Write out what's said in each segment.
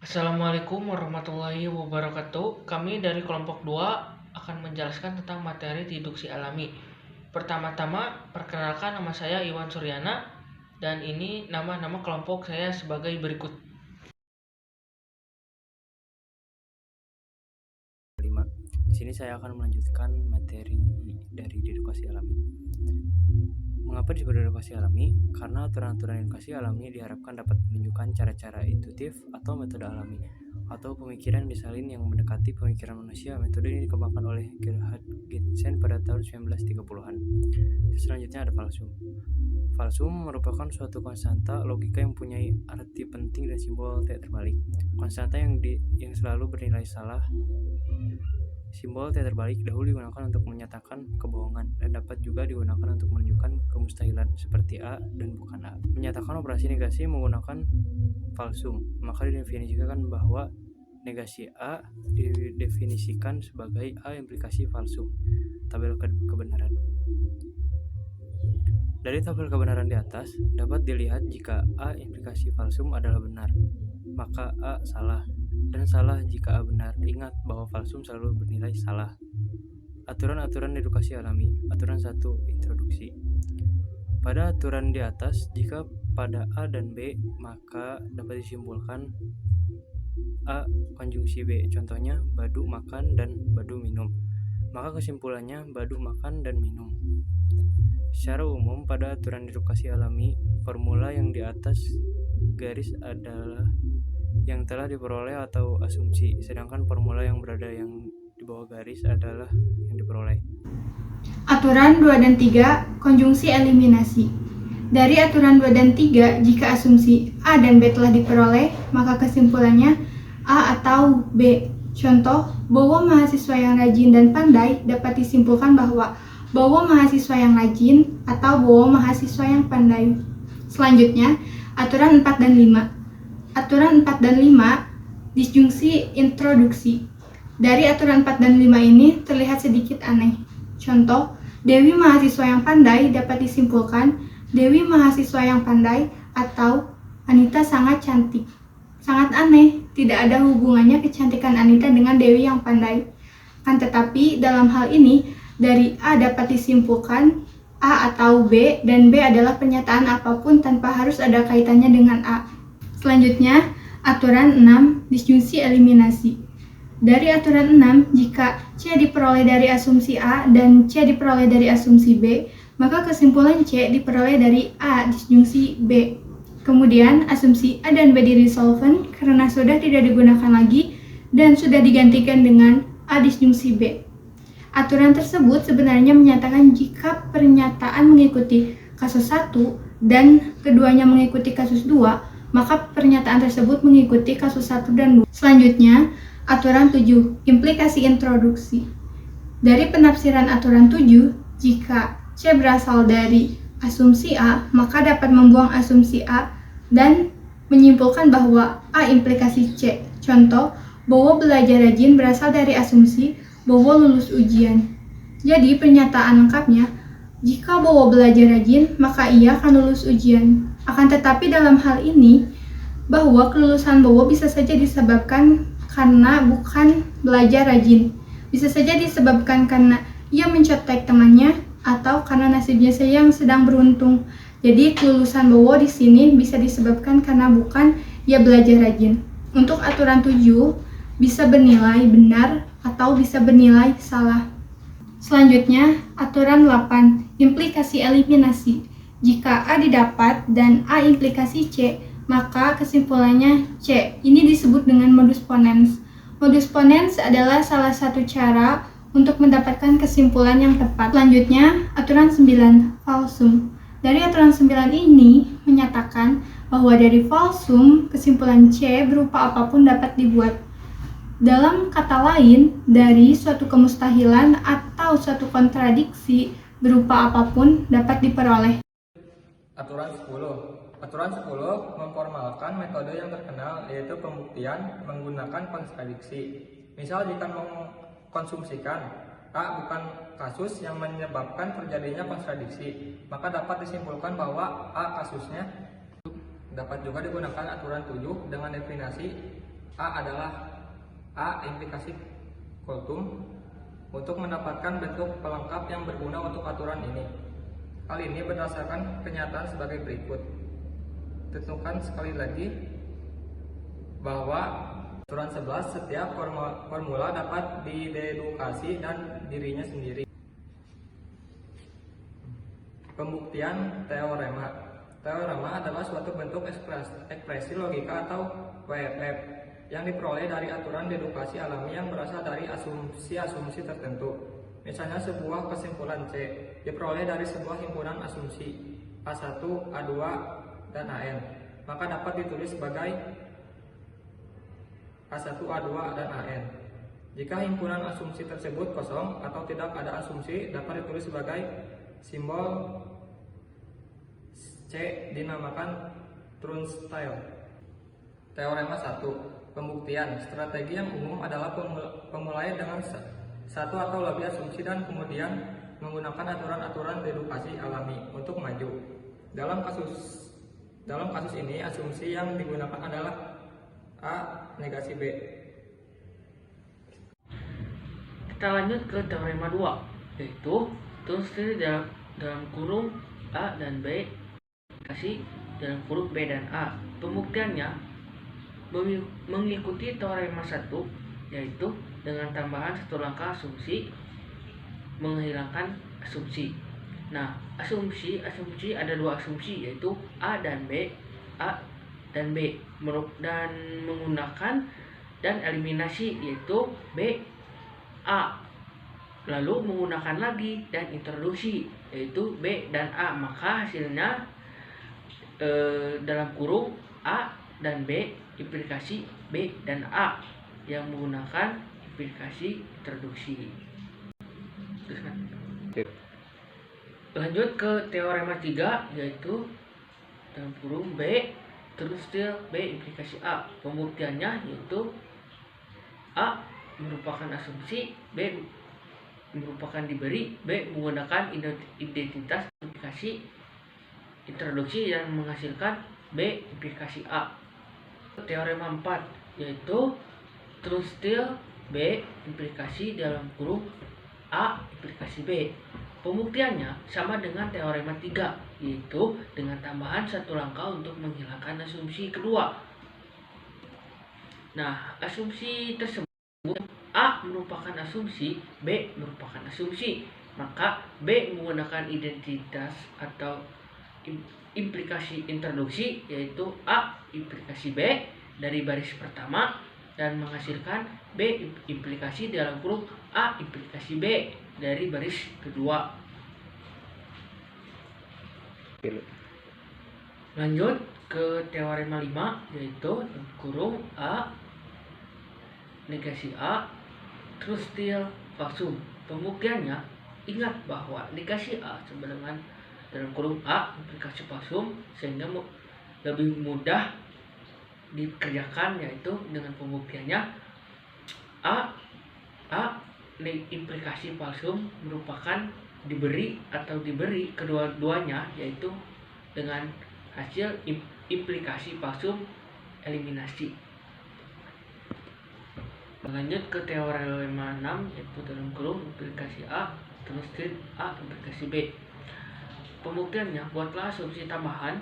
Assalamualaikum warahmatullahi wabarakatuh. Kami dari kelompok 2 akan menjelaskan tentang materi deduksi alami. Pertama-tama, perkenalkan, nama saya Iwan Suryana dan ini nama-nama kelompok saya sebagai berikut. 5. Di sini saya akan melanjutkan materi dari dedukasi alami. Mengapa disebut dedukasi alami? Karena aturan-aturan dedukasi alami diharapkan dapat menunjukkan cara-cara intuitif atau metode alami atau pemikiran disalin yang mendekati pemikiran manusia. Metode ini dikembangkan oleh Gerhard Gentzen pada tahun 1930-an. Selanjutnya ada falsum. Falsum merupakan suatu konstanta logika yang mempunyai arti penting dan simbol T terbalik. Konstanta yang selalu bernilai salah. Simbol T terbalik dahulu digunakan untuk menyatakan kebohongan dan dapat juga digunakan untuk menunjukkan kemustahilan seperti A dan bukan A. Menyatakan operasi negasi menggunakan falsum, maka didefinisikan bahwa negasi A didefinisikan sebagai A implikasi falsum. Tabel kebenaran. Dari tabel kebenaran di atas dapat dilihat jika A implikasi falsum adalah benar, maka A salah, dan salah jika A benar. Ingat bahwa falsum selalu bernilai salah. Aturan-aturan dedukasi alami. Aturan 1. Introduksi. Pada aturan di atas, jika pada A dan B, maka dapat disimpulkan A konjungsi B. Contohnya, Badu makan dan Badu minum. Maka kesimpulannya Badu makan dan minum. Secara umum, pada aturan dedukasi alami, formula yang di atas garis adalah yang telah diperoleh atau asumsi, sedangkan formula yang berada yang di bawah garis adalah yang diperoleh. Aturan 2 dan 3, konjungsi eliminasi. Dari aturan 2 dan 3, jika asumsi A dan B telah diperoleh, maka kesimpulannya A atau B. Contoh, Bowo mahasiswa yang rajin dan pandai dapat disimpulkan bahwa Bowo mahasiswa yang rajin atau Bowo mahasiswa yang pandai. Selanjutnya, aturan 4 dan 5. Aturan 4 dan 5, disjungsi introduksi. Dari aturan 4 dan 5 ini terlihat sedikit aneh. Contoh, Dewi mahasiswa yang pandai dapat disimpulkan Dewi mahasiswa yang pandai atau Anita sangat cantik. Sangat aneh, tidak ada hubungannya kecantikan Anita dengan Dewi yang pandai. Kan tetapi dalam hal ini, dari A dapat disimpulkan A atau B, dan B adalah pernyataan apapun tanpa harus ada kaitannya dengan A. Selanjutnya, aturan 6, disjungsi eliminasi. Dari aturan 6, jika C diperoleh dari asumsi A dan C diperoleh dari asumsi B, maka kesimpulan C diperoleh dari A disjungsi B. Kemudian, asumsi A dan B diresolven karena sudah tidak digunakan lagi dan sudah digantikan dengan A disjungsi B. Aturan tersebut sebenarnya menyatakan jika pernyataan mengikuti kasus 1 dan keduanya mengikuti kasus 2, maka pernyataan tersebut mengikuti kasus 1 dan 2. Selanjutnya, aturan 7, implikasi introduksi. Dari penafsiran aturan 7, jika C berasal dari asumsi A, maka dapat membuang asumsi A dan menyimpulkan bahwa A implikasi C. Contoh, Bowo belajar rajin berasal dari asumsi Bowo lulus ujian. Jadi pernyataan lengkapnya, jika Bowo belajar rajin, maka ia akan lulus ujian. Akan tetapi dalam hal ini, bahwa kelulusan Bowo bisa saja disebabkan karena bukan belajar rajin. Bisa saja disebabkan karena ia mencontek temannya atau karena nasibnya saja yang sedang beruntung. Jadi kelulusan Bowo di sini bisa disebabkan karena bukan ia belajar rajin. Untuk aturan 7 bisa bernilai benar atau bisa bernilai salah. Selanjutnya, aturan 8, implikasi eliminasi. Jika A didapat dan A implikasi C, maka kesimpulannya C. Ini disebut dengan modus ponens. Modus ponens adalah salah satu cara untuk mendapatkan kesimpulan yang tepat. Selanjutnya, aturan 9, falsum. Dari aturan 9 ini menyatakan bahwa dari falsum, kesimpulan C berupa apapun dapat dibuat. Dalam kata lain, dari suatu kemustahilan atau suatu kontradiksi berupa apapun dapat diperoleh. Aturan 10. Aturan 10 memformalkan metode yang terkenal, yaitu pembuktian menggunakan kontradiksi. Misal jika mengkonsumsikan A bukan kasus yang menyebabkan terjadinya kontradiksi, maka dapat disimpulkan bahwa A kasusnya. Dapat juga digunakan aturan 7 dengan definisi A adalah implikasi kultum untuk mendapatkan bentuk pelengkap yang berguna untuk aturan ini. Hal ini berdasarkan kenyataan sebagai berikut. Tentukan sekali lagi bahwa aturan 11 setiap formula dapat didedukasi dan dirinya sendiri. Pembuktian teorema. Teorema adalah suatu bentuk ekspresi logika atau WFF yang diperoleh dari aturan dedukasi alami yang berasal dari asumsi-asumsi tertentu. Misalnya sebuah kesimpulan C diperoleh dari sebuah himpunan asumsi A1, A2, dan AN. Maka dapat ditulis sebagai A1, A2, dan AN. Jika himpunan asumsi tersebut kosong atau tidak ada asumsi, dapat ditulis sebagai simbol C dinamakan turnstile. Teorema 1. Pembuktian. Strategi yang umum adalah pemulai dengan satu atau lebih asumsi dan kemudian menggunakan aturan-aturan dedukasi alami untuk maju. Dalam kasus ini asumsi yang digunakan adalah A negasi B. Kita lanjut ke teorema 2, yaitu turnstile dalam kurung A dan B dikasih dalam kurung B dan A. Pembuktiannya mengikuti teorema 1, yaitu dengan tambahan satu langkah asumsi, menghilangkan asumsi. Nah, asumsi ada dua asumsi, yaitu A dan B, A dan B, dan menggunakan dan eliminasi, yaitu B, A. Lalu menggunakan lagi dan introduksi, yaitu B dan A. Maka hasilnya dalam kurung A dan B implikasi B dan A yang menggunakan implikasi introduksi. Lanjut ke teorema 3, yaitu dalam kurung B turnstile B implikasi A. Pembuktiannya yaitu A merupakan asumsi, B merupakan diberi, B menggunakan identitas implikasi introduksi yang menghasilkan B implikasi A. Teorema 4, yaitu turnstile B implikasi dalam kurung A implikasi B. Pembuktiannya sama dengan teorema 3, yaitu dengan tambahan satu langkah untuk menghilangkan asumsi kedua. Nah, asumsi tersebut A merupakan asumsi, B merupakan asumsi. Maka B menggunakan identitas atau implikasi introduksi, yaitu A implikasi B dari baris pertama dan menghasilkan B implikasi dalam kurung A implikasi B dari baris kedua. Lanjut ke teorema 5, yaitu kurung A negasi A turnstile falsum. Pembuktiannya, ingat bahwa negasi A sama dengan dalam kurung A implikasi falsum, sehingga lebih mudah dikerjakan, yaitu dengan pembuktiannya A implikasi falsum merupakan diberi kedua-duanya, yaitu dengan hasil implikasi falsum eliminasi. Lanjut ke teorema 6, yaitu dalam kurung implikasi A turnstile A implikasi B. Pembuktiannya, buatlah asumsi tambahan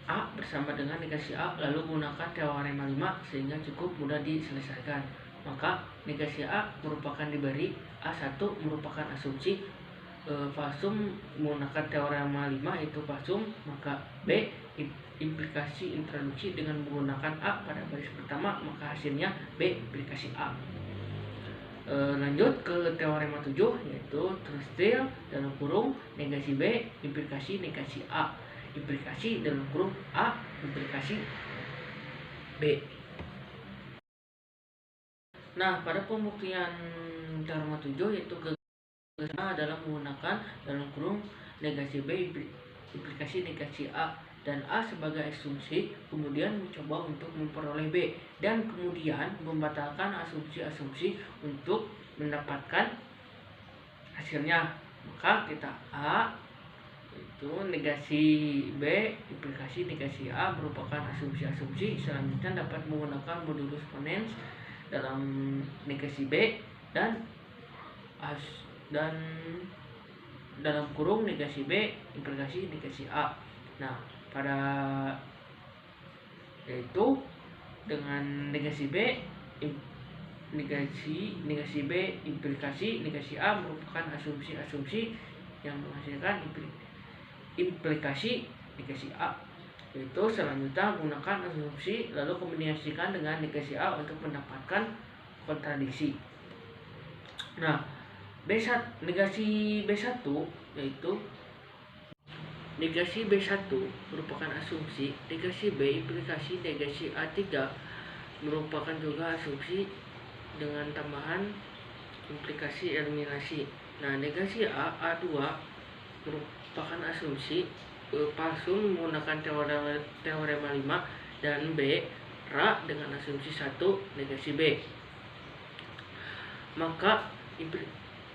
A bersama dengan negasi A, lalu gunakan teorema 5 sehingga cukup mudah diselesaikan. Maka negasi A merupakan diberi, A1 merupakan asumsi, falsum menggunakan teorema 5 itu falsum, maka B implikasi introduksi dengan menggunakan A pada baris pertama, maka hasilnya B implikasi A. Lanjut ke teorema 7, yaitu turnstile dalam kurung negasi B implikasi negasi A, implikasi dalam kurung A implikasi B. Nah, pada pembuktian teorema 7, yaitu A adalah menggunakan dalam kurung negasi B implikasi negasi A dan A sebagai asumsi, kemudian mencoba untuk memperoleh B, dan kemudian membatalkan asumsi-asumsi untuk mendapatkan hasilnya. Maka kita A Itu negasi B, implikasi negasi A merupakan asumsi-asumsi selanjutnya dapat menggunakan modulus ponens dalam negasi B dan dan dalam kurung negasi B implikasi negasi A. Nah, pada yaitu dengan negasi B negasi B implikasi negasi A merupakan asumsi-asumsi yang menghasilkan implikasi negasi A. Itu selanjutnya gunakan asumsi lalu kombinasikan dengan negasi A untuk mendapatkan kontradiksi. Nah, negasi B1 yaitu negasi B1 merupakan asumsi, negasi B implikasi negasi A3 merupakan juga asumsi dengan tambahan implikasi eliminasi. Nah, negasi A2 merupakan asumsi palsu menggunakan teorema 5 dan B ra dengan asumsi 1 negasi B. Maka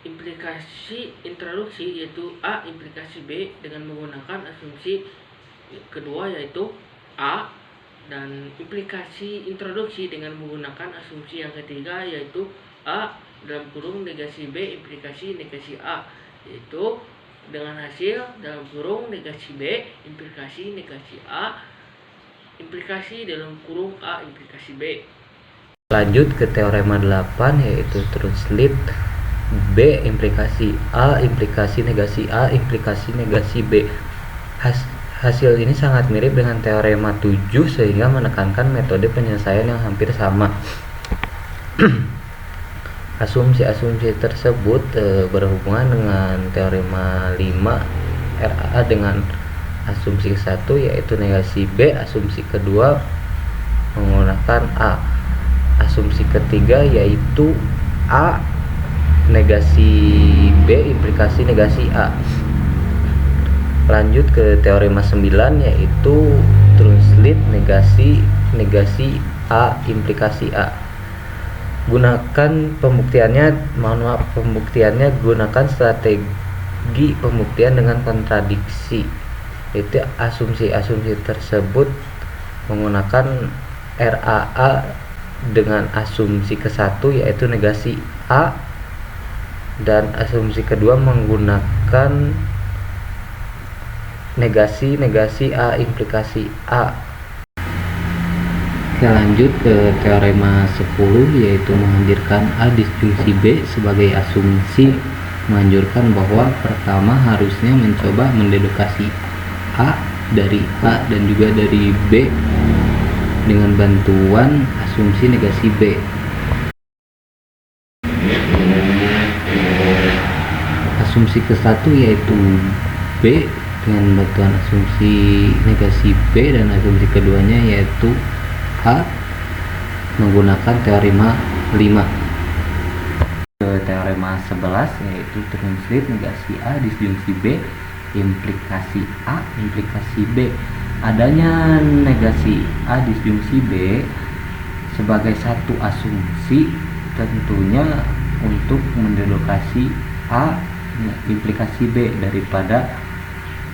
implikasi introduksi yaitu A implikasi B dengan menggunakan asumsi kedua yaitu A, dan implikasi introduksi dengan menggunakan asumsi yang ketiga yaitu A dalam kurung negasi B implikasi negasi A, yaitu dengan hasil dalam kurung negasi B implikasi negasi A implikasi dalam kurung A implikasi B. Lanjut ke teorema 8 yaitu translate B implikasi A implikasi negasi A implikasi negasi B. Hasil ini sangat mirip dengan teorema 7 sehingga menekankan metode penyelesaian yang hampir sama. Asumsi-asumsi tersebut berhubungan dengan teorema 5 RA dengan asumsi ke-1 yaitu negasi B, asumsi kedua menggunakan A, asumsi ketiga yaitu A negasi B implikasi negasi A. Lanjut ke teorema 9 yaitu translate negasi A implikasi A. Gunakan pembuktiannya gunakan strategi pembuktian dengan kontradiksi. Itu asumsi-asumsi tersebut menggunakan RAA dengan asumsi ke-1 yaitu negasi A, dan asumsi kedua menggunakan negasi A implikasi A. Oke, lanjut ke teorema 10 yaitu menghadirkan A disjungsi B sebagai asumsi, menganjurkan bahwa pertama harusnya mencoba mendedukasi A dari A dan juga dari B dengan bantuan asumsi negasi B. Asumsi ke-1 yaitu B dengan bantuan asumsi negasi B, dan asumsi keduanya yaitu A menggunakan teorema 5. Teorema 11 yaitu translate negasi A disjungsi B implikasi A implikasi B. Adanya negasi A disjungsi B sebagai satu asumsi tentunya untuk mendedukasi A implikasi B daripada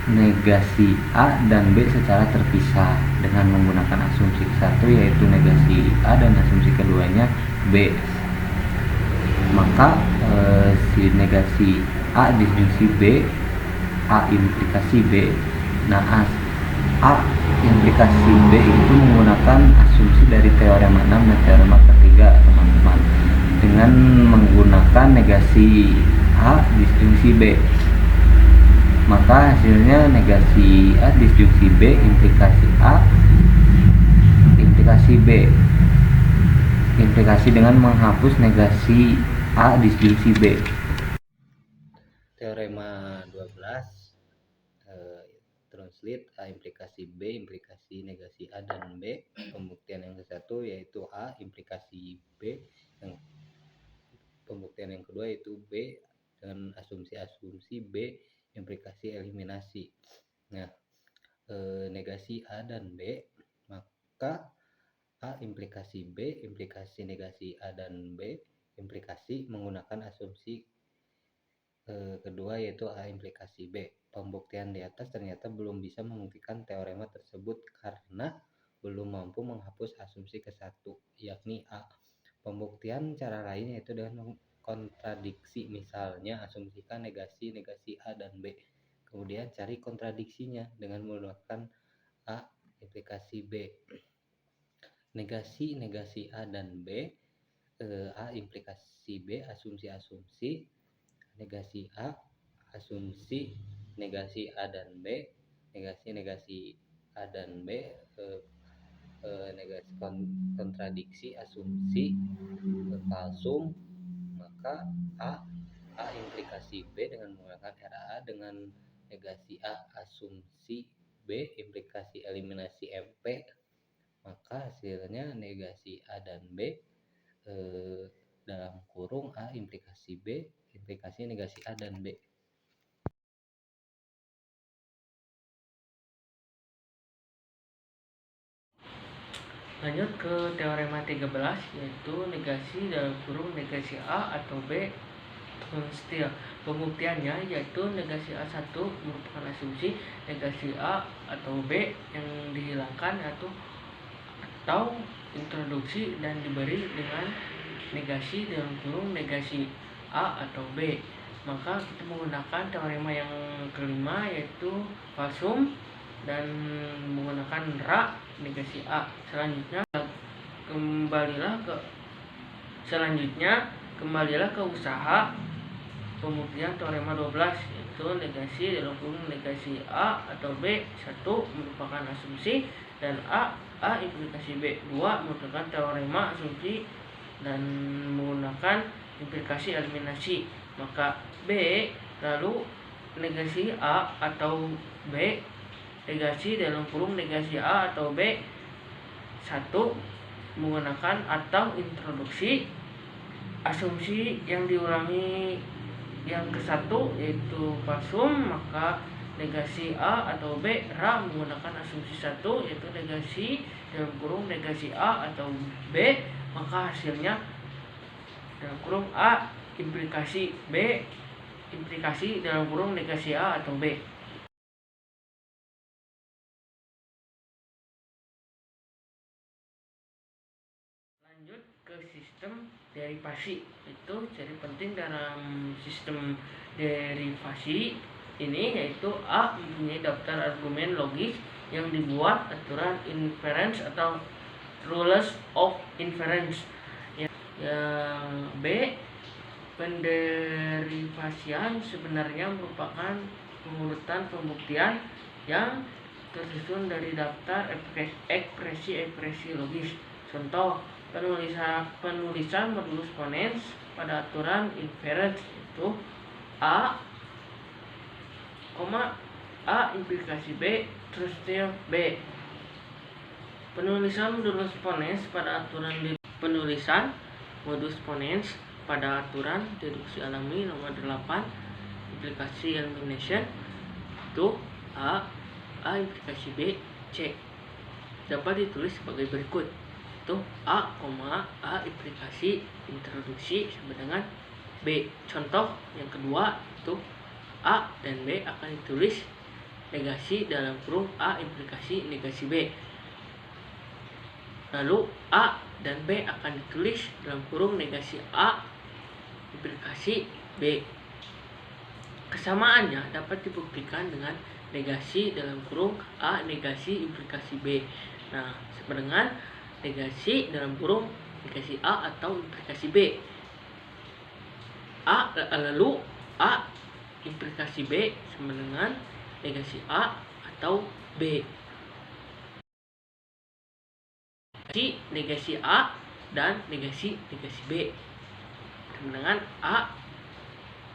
negasi A dan B secara terpisah dengan menggunakan asumsi satu yaitu negasi A dan asumsi keduanya B. Maka si negasi A disjungsi B A implikasi B, nah A implikasi B itu menggunakan asumsi dari teorema 6 dan teorema ketiga teman-teman, dengan menggunakan negasi A disjungsi B. Maka hasilnya negasi A disjungsi B implikasi A implikasi B, implikasi dengan menghapus negasi A disjungsi B. Teorema 12 translate A implikasi B implikasi negasi A dan B. Pembuktian yang ke-1 yaitu A implikasi B, yang pembuktian yang kedua yaitu B dengan asumsi-asumsi B implikasi eliminasi. Nah, negasi A dan B, maka A implikasi B implikasi negasi A dan B implikasi menggunakan asumsi kedua yaitu A implikasi B. Pembuktian di atas ternyata belum bisa membuktikan teorema tersebut karena belum mampu menghapus asumsi ke-1, yakni A. Pembuktian cara lain yaitu dengan kontradiksi, misalnya asumsikan negasi A dan B. Kemudian cari kontradiksinya dengan menggunakan A implikasi B. Negasi A dan B, A implikasi B asumsi-asumsi, negasi A asumsi negasi A dan B, negasi A dan B, negasi kontradiksi asumsi falsum, maka A implikasi B dengan menggunakan RA dengan negasi A asumsi B implikasi eliminasi MP, maka hasilnya negasi A dan B dalam kurung A implikasi B implikasi negasi A dan B. Lanjut ke teorema 13, yaitu negasi dalam kurung negasi A atau B konstil. Pembuktiannya yaitu negasi A1 merupakan asumsi negasi A atau B yang dihilangkan atau introduksi dan diberi dengan negasi dalam kurung negasi A atau B. Maka kita menggunakan teorema yang kelima yaitu falsum dan menggunakan ra negasi A. Selanjutnya kembalilah ke usaha pembuktian teorema 12, yaitu negasi dalam kurung negasi A atau B 1 merupakan asumsi dan A implikasi B 2 merupakan teorema asumsi dan menggunakan implikasi eliminasi. Maka B lalu negasi A atau B negasi dalam kurung negasi A atau B 1 menggunakan atau introduksi asumsi yang diulangi yang ke-1 yaitu falsum, maka negasi A atau B ra menggunakan asumsi 1 yaitu negasi dalam kurung negasi A atau B, maka hasilnya dalam kurung A implikasi B implikasi dalam kurung negasi A atau B. Lanjut ke sistem derivasi. Itu ciri penting dalam sistem derivasi ini yaitu A mempunyai daftar argumen logis yang dibuat aturan inference atau rules of inference. Yang B, penderivasian sebenarnya merupakan pengurutan pembuktian yang tersusun dari daftar ekspresi logis. Contoh, penulisan modulus ponens pada aturan inference itu A, A implikasi B terus B. Penulisan modulus ponens pada aturan penulisan modulus ponens pada aturan deduksi alami nomor 8 implikasi elimination itu A implikasi B C dapat ditulis sebagai berikut. Itu A implikasi introduksi sama dengan B. Contoh yang kedua itu A dan B akan ditulis negasi dalam kurung A implikasi negasi B. Lalu A dan B akan ditulis dalam kurung negasi A implikasi B. Kesamaannya dapat dibuktikan dengan negasi dalam kurung A negasi implikasi B. Nah, sama dengan negasi dalam kurung negasi A atau implikasi B. Lalu A implikasi B sama dengan negasi A atau B. Negasi A dan negasi B sama dengan A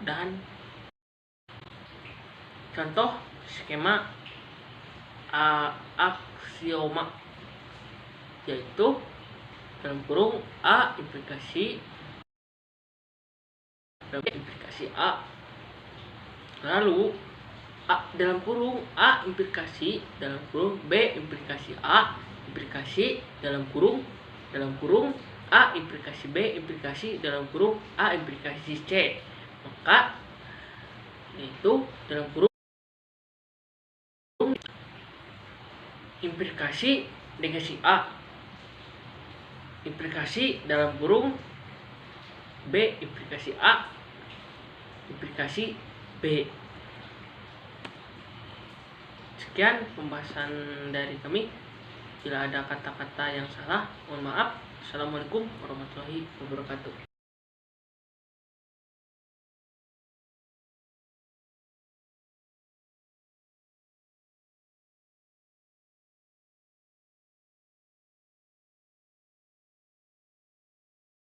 dan contoh skema aksioma yaitu dalam kurung A implikasi A, lalu dalam kurung A implikasi dalam kurung B implikasi A implikasi dalam kurung A implikasi B implikasi dalam kurung A implikasi C. Maka yaitu dalam kurung implikasi negasi A, implikasi dalam kurung B, implikasi A, implikasi B. Sekian pembahasan dari kami. Bila ada kata-kata yang salah, mohon maaf. Assalamualaikum warahmatullahi wabarakatuh.